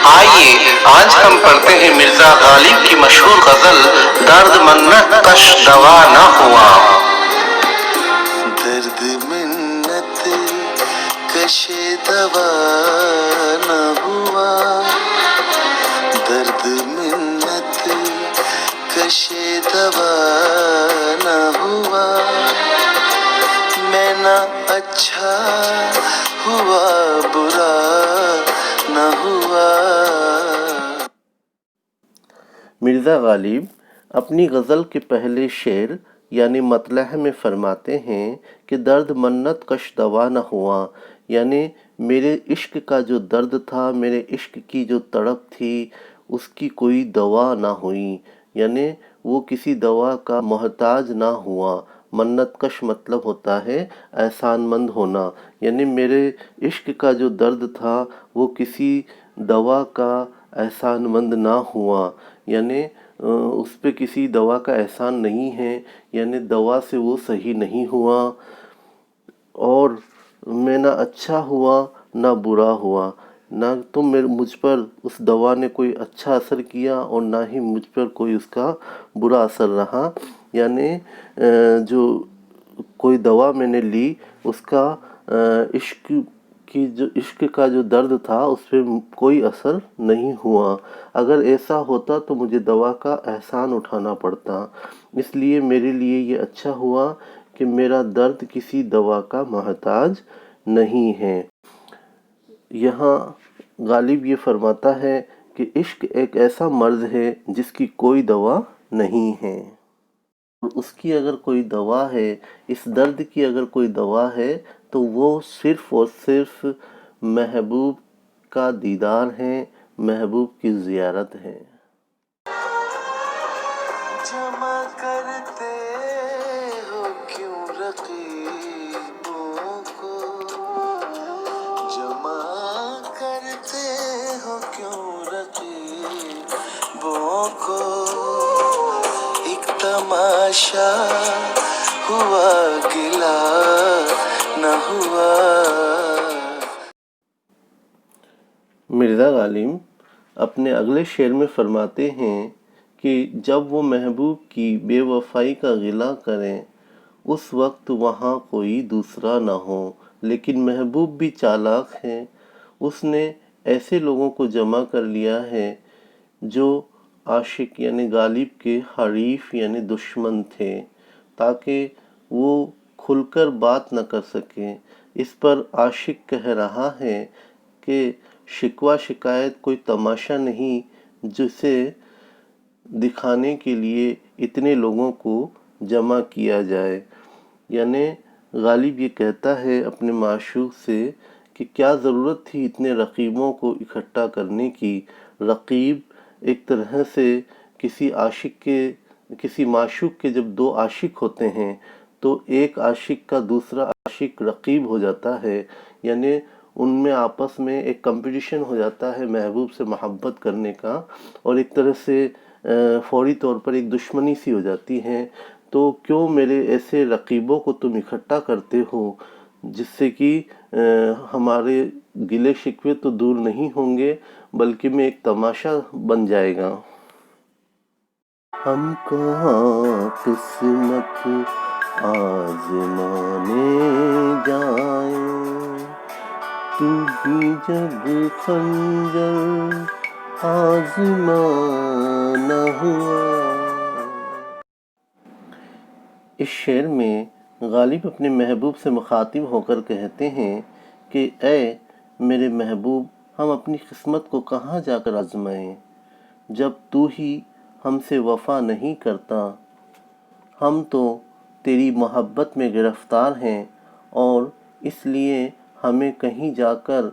آئیے آج ہم پڑھتے ہیں مرزا غالب کی مشہور غزل درد منت کش دوا نہ ہوا۔ درد منت کش دوا نہ ہوا، درد منت کش دوا نہ ہوا، میں نہ اچھا ہوا برا نہ ہوا۔ مرزا غالب اپنی غزل کے پہلے شعر یعنی مطلع میں فرماتے ہیں کہ درد منت کش دوا نہ ہوا، یعنی میرے عشق کا جو درد تھا، میرے عشق کی جو تڑپ تھی، اس کی کوئی دوا نہ ہوئی، یعنی وہ کسی دوا کا محتاج نہ ہوا۔ منت کش مطلب ہوتا ہے احسان مند ہونا، یعنی میرے عشق کا جو درد تھا وہ کسی دوا کا احسان مند نہ ہوا، یعنی اس پہ کسی دوا کا احسان نہیں ہے، یعنی دوا سے وہ صحیح نہیں ہوا، اور میں نہ اچھا ہوا نہ برا ہوا، نہ تو مجھ پر اس دوا نے کوئی اچھا اثر کیا اور نہ ہی مجھ پر کوئی اس کا برا اثر رہا، یعنی جو کوئی دوا میں نے لی اس کا عشق کا جو درد تھا اس پہ کوئی اثر نہیں ہوا۔ اگر ایسا ہوتا تو مجھے دوا کا احسان اٹھانا پڑتا، اس لیے میرے لیے یہ اچھا ہوا کہ میرا درد کسی دوا کا محتاج نہیں ہے۔ یہاں غالب یہ فرماتا ہے کہ عشق ایک ایسا مرض ہے جس کی کوئی دوا نہیں ہے، اس کی اگر کوئی دوا ہے، اس درد کی اگر کوئی دوا ہے تو وہ صرف اور صرف محبوب کا دیدار ہے، محبوب کی زیارت ہے۔ جمع کرتے ہو کیوں رقیبوں کو، جمع کرتے ہو کیوں رقیبوں کو، ایک تماشا ہوا گلا نہ ہوا۔ مرزا غالب اپنے اگلے شعر میں فرماتے ہیں کہ جب وہ محبوب کی بے وفائی کا غلہ کریں اس وقت وہاں کوئی دوسرا نہ ہو، لیکن محبوب بھی چالاک ہے، اس نے ایسے لوگوں کو جمع کر لیا ہے جو عاشق یعنی غالب کے حریف یعنی دشمن تھے، تاکہ وہ کھل کر بات نہ کر سکیں۔ اس پر عاشق کہہ رہا ہے کہ شکوہ شکایت کوئی تماشا نہیں جسے دکھانے کے لیے اتنے لوگوں کو جمع کیا جائے، یعنی غالب یہ کہتا ہے اپنے معشوق سے کہ کیا ضرورت تھی اتنے رقیبوں کو اکٹھا کرنے کی۔ رقیب ایک طرح سے کسی معشوق کے جب دو عاشق ہوتے ہیں تو ایک عاشق کا دوسرا عاشق رقیب ہو جاتا ہے، یعنی ان میں آپس میں ایک کمپٹیشن ہو جاتا ہے محبوب سے محبت کرنے کا، اور ایک طرح سے فوری طور پر ایک دشمنی سی ہو جاتی ہے۔ تو کیوں میرے ایسے رقیبوں کو تم اکٹھا کرتے ہو جس سے کہ ہمارے گلے شکوے تو دور نہیں ہوں گے بلکہ میں ایک تماشا بن جائے گا۔ ہم کہاں قسمت آزمانے جائیں، تو بھی جب خنجر آزما نہ ہوا۔ اس شعر میں غالب اپنے محبوب سے مخاطب ہو کر کہتے ہیں کہ اے میرے محبوب، ہم اپنی قسمت کو کہاں جا کر آزمائیں جب تو ہی ہم سے وفا نہیں کرتا۔ ہم تو تیری محبت میں گرفتار ہیں اور اس لیے ہمیں کہیں جا کر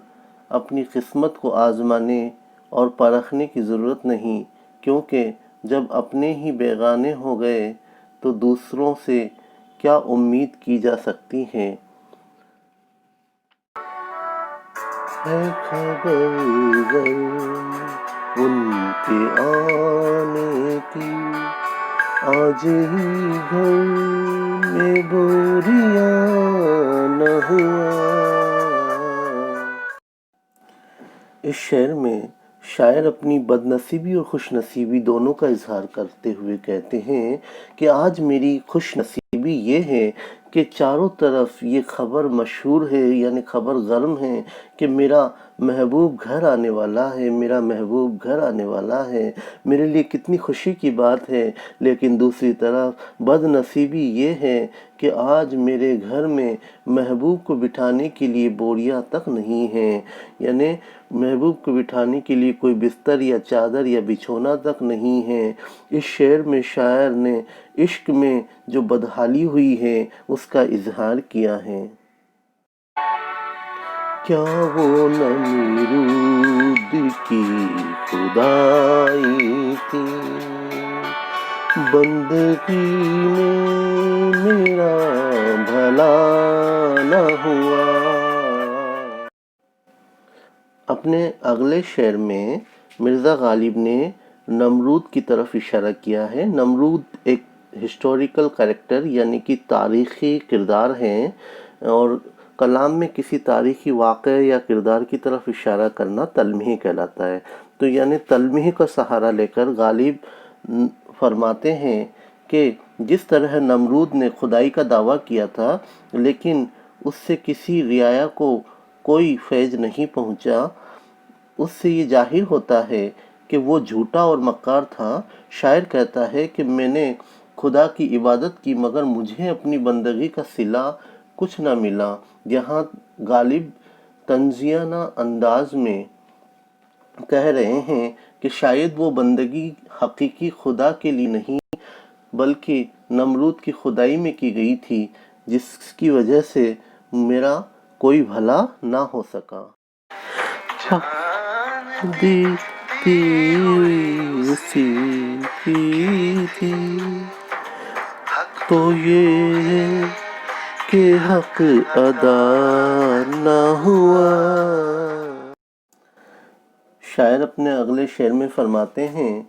اپنی قسمت کو آزمانے اور پرکھنے کی ضرورت نہیں، کیونکہ جب اپنے ہی بیگانے ہو گئے تو دوسروں سے کیا امید کی جا سکتی ہے۔ ہے خبر گر ان کے آنے کی، آج ہی گھر میں بوریاں نہ ہوا۔ اس شعر میں شاعر اپنی بد نصیبی اور خوش نصیبی دونوں کا اظہار کرتے ہوئے کہتے ہیں کہ آج میری خوش نصیبی یہ ہے کہ چاروں طرف یہ خبر مشہور ہے، یعنی خبر گرم ہے کہ میرا محبوب گھر آنے والا ہے، میرا محبوب گھر آنے والا ہے، میرے لیے کتنی خوشی کی بات ہے۔ لیکن دوسری طرف بد نصیبی یہ ہے کہ آج میرے گھر میں محبوب کو بٹھانے کے لیے بوریاں تک نہیں ہیں، یعنی محبوب کو بٹھانے کے لیے کوئی بستر یا چادر یا بچھونا تک نہیں ہے۔ اس شعر میں شاعر نے عشق میں جو بدحالی ہوئی ہے اس کا اظہار کیا ہے۔ کیا وہ نمرود کی خدائی تھی، بندگی میں میرا بھلا نہ ہوا۔ اپنے اگلے شعر میں مرزا غالب نے نمرود کی طرف اشارہ کیا ہے۔ نمرود ایک ہسٹوریکل کریکٹر یعنی کہ تاریخی کردار ہیں، اور کلام میں کسی تاریخی واقعہ یا کردار کی طرف اشارہ کرنا تلمیح کہلاتا ہے۔ تو یعنی تلمیح کا سہارا لے کر غالب فرماتے ہیں کہ جس طرح نمرود نے خدائی کا دعویٰ کیا تھا لیکن اس سے کسی رعایا کو کوئی فیض نہیں پہنچا، اس سے یہ ظاہر ہوتا ہے کہ وہ جھوٹا اور مکار تھا۔ شاعر کہتا ہے کہ میں نے خدا کی عبادت کی مگر مجھے اپنی بندگی کا صلہ کچھ نہ ملا۔ یہاں غالب طنزیانہ انداز میں کہہ رہے ہیں کہ شاید وہ بندگی حقیقی خدا کے لیے نہیں بلکہ نمرود کی خدائی میں کی گئی تھی، جس کی وجہ سے میرا کوئی بھلا نہ ہو سکا۔ دیتی اسی کی تھی تو یہ کہ حق ادا نہ ہوا۔ شاعر اپنے اگلے شعر میں فرماتے ہیں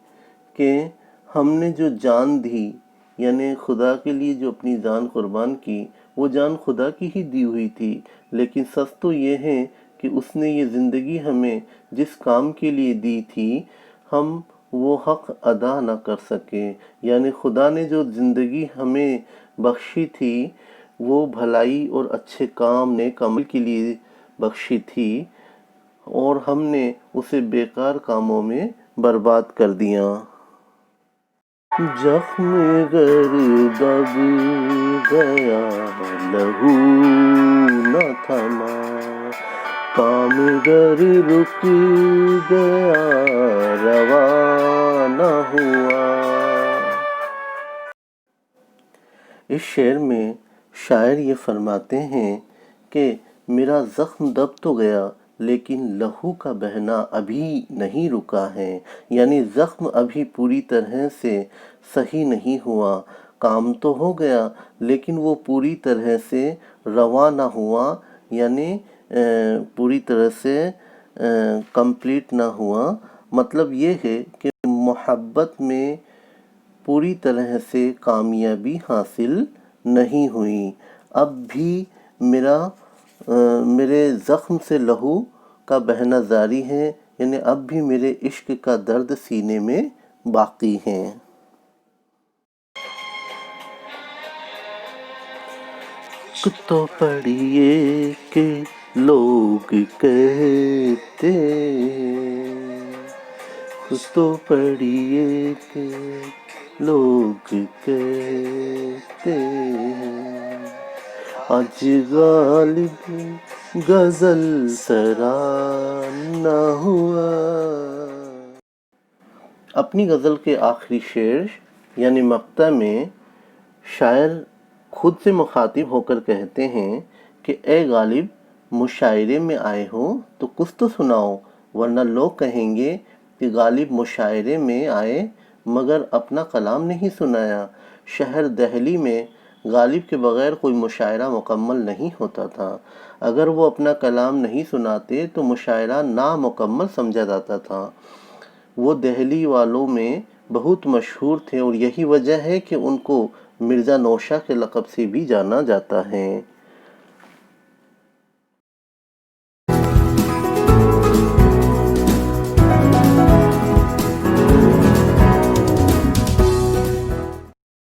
کہ ہم نے جو جان دی، یعنی خدا کے لیے جو اپنی جان قربان کی، وہ جان خدا کی ہی دی ہوئی تھی، لیکن سچ تو یہ ہے کہ اس نے یہ زندگی ہمیں جس کام کے لیے دی تھی ہم وہ حق ادا نہ کر سکے۔ یعنی خدا نے جو زندگی ہمیں بخشی تھی وہ بھلائی اور اچھے کام نیک عمل کے لیے بخشی تھی، اور ہم نے اسے بیکار کاموں میں برباد کر دیا۔ زخم گر دب گیا لہو نہ تھما، کام گر رک گیا روا نہ ہوا۔ اس شعر میں شاعر یہ فرماتے ہیں کہ میرا زخم دب تو گیا لیکن لہو کا بہنا ابھی نہیں رکا ہے، یعنی زخم ابھی پوری طرح سے صحیح نہیں ہوا۔ کام تو ہو گیا لیکن وہ پوری طرح سے روا نہ ہوا، یعنی پوری طرح سے کمپلیٹ نہ ہوا۔ مطلب یہ ہے کہ محبت میں پوری طرح سے کامیابی حاصل نہیں ہوئی، اب بھی میرے زخم سے لہو کا بہنا جاری ہے، یعنی اب بھی میرے عشق کا درد سینے میں باقی ہے۔ تو پڑھیے کہ لوگ کہتے، تو پڑھیے کہ لوگ کہتے ہیں آج غالب غزل سرا نہ ہوا۔ اپنی غزل کے آخری شعر یعنی مقطع میں شاعر خود سے مخاطب ہو کر کہتے ہیں کہ اے غالب، مشاعرے میں آئے ہو تو کچھ تو سناؤ، ورنہ لوگ کہیں گے کہ غالب مشاعرے میں آئے مگر اپنا کلام نہیں سنایا۔ شہر دہلی میں غالب کے بغیر کوئی مشاعرہ مکمل نہیں ہوتا تھا، اگر وہ اپنا کلام نہیں سناتے تو مشاعرہ نامکمل سمجھا جاتا تھا۔ وہ دہلی والوں میں بہت مشہور تھے اور یہی وجہ ہے کہ ان کو مرزا نوشہ کے لقب سے بھی جانا جاتا ہے۔